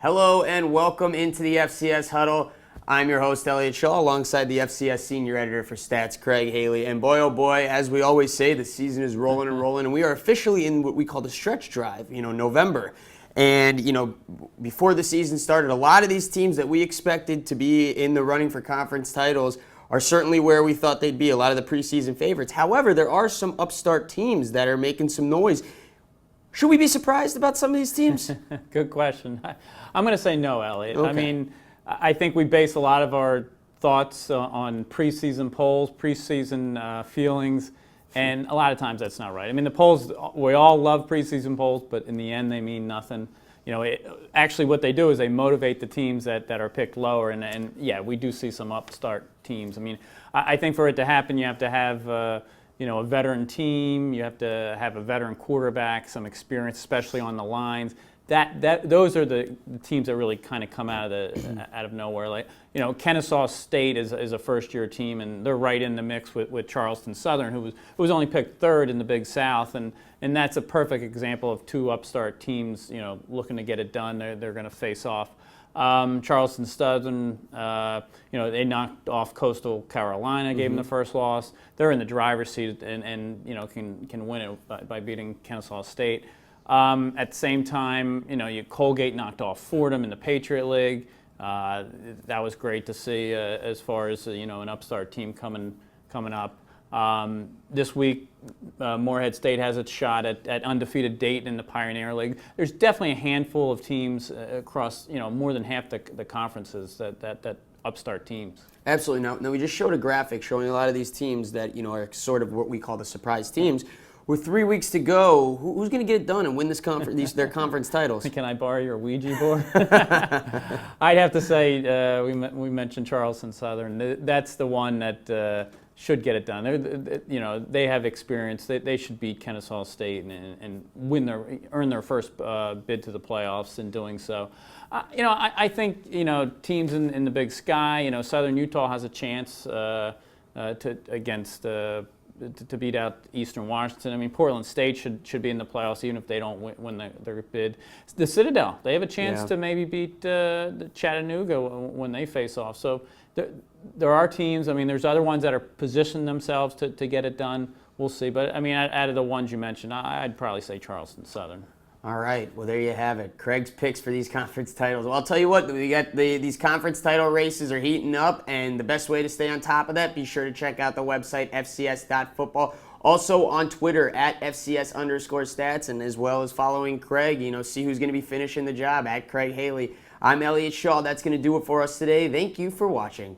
Hello and welcome into the FCS Huddle. I'm your host, Elliot Schall, alongside the FCS Senior Editor for Stats, Craig Haley. And boy, oh boy, as we always say, the season is rolling and rolling, and we are officially in what we call the stretch drive, November. And, before the season started, a lot of these teams that we expected to be in the running for conference titles are certainly where we thought they'd be, a lot of the preseason favorites. However, there are some upstart teams that are making some noise. Should we be surprised about some of these teams? Good question. I'm going to say no, Elliot. Okay. I mean, I think we base a lot of our thoughts on preseason polls, preseason feelings, and a lot of times that's not right. I mean, the polls, we all love preseason polls, but in the end they mean nothing. Actually what they do is they motivate the teams that are picked lower, and yeah, we do see some upstart teams. I mean, I think for it to happen, you have to have a veteran team. You have to have a veteran quarterback, some experience, especially on the lines. Those are the teams that really kind of come out of nowhere. Like, Kennesaw State is a first-year team, and they're right in the mix with Charleston Southern, who was only picked third in the Big South, and that's a perfect example of two upstart teams, looking to get it done. They're going to face off. Charleston Southern, they knocked off Coastal Carolina, gave them the first loss. They're in the driver's seat and can win it by beating Kennesaw State. At the same time, Colgate knocked off Fordham in the Patriot League. That was great to see as far as an upstart team coming up. This week, Morehead State has its shot at undefeated Dayton in the Pioneer League. There's definitely a handful of teams across, more than half the conferences that upstart teams. Absolutely. Now we just showed a graphic showing a lot of these teams that are sort of what we call the surprise teams. With 3 weeks to go, who's going to get it done and win this their conference titles? Can I borrow your Ouija board? I'd have to say we mentioned Charleston Southern. That's the one that should get it done. They have experience. They should beat Kennesaw State and earn their first bid to the playoffs in doing so. I think teams in the Big Sky. Southern Utah has a chance to beat out Eastern Washington. I mean, Portland State should be in the playoffs even if they don't win their bid. The Citadel, they have a chance to maybe beat Chattanooga when they face off. So there are teams. I mean, there's other ones that are positioning themselves to get it done. We'll see. But, I mean, out of the ones you mentioned, I'd probably say Charleston Southern. All right. Well, there you have it. Craig's picks for these conference titles. Well, I'll tell you what, we got these conference title races are heating up, and the best way to stay on top of that, be sure to check out the website, FCS.football. Also on Twitter, at FCS_stats, and as well as following Craig, see who's going to be finishing the job, at Craig Haley. I'm Elliot Schall. That's going to do it for us today. Thank you for watching.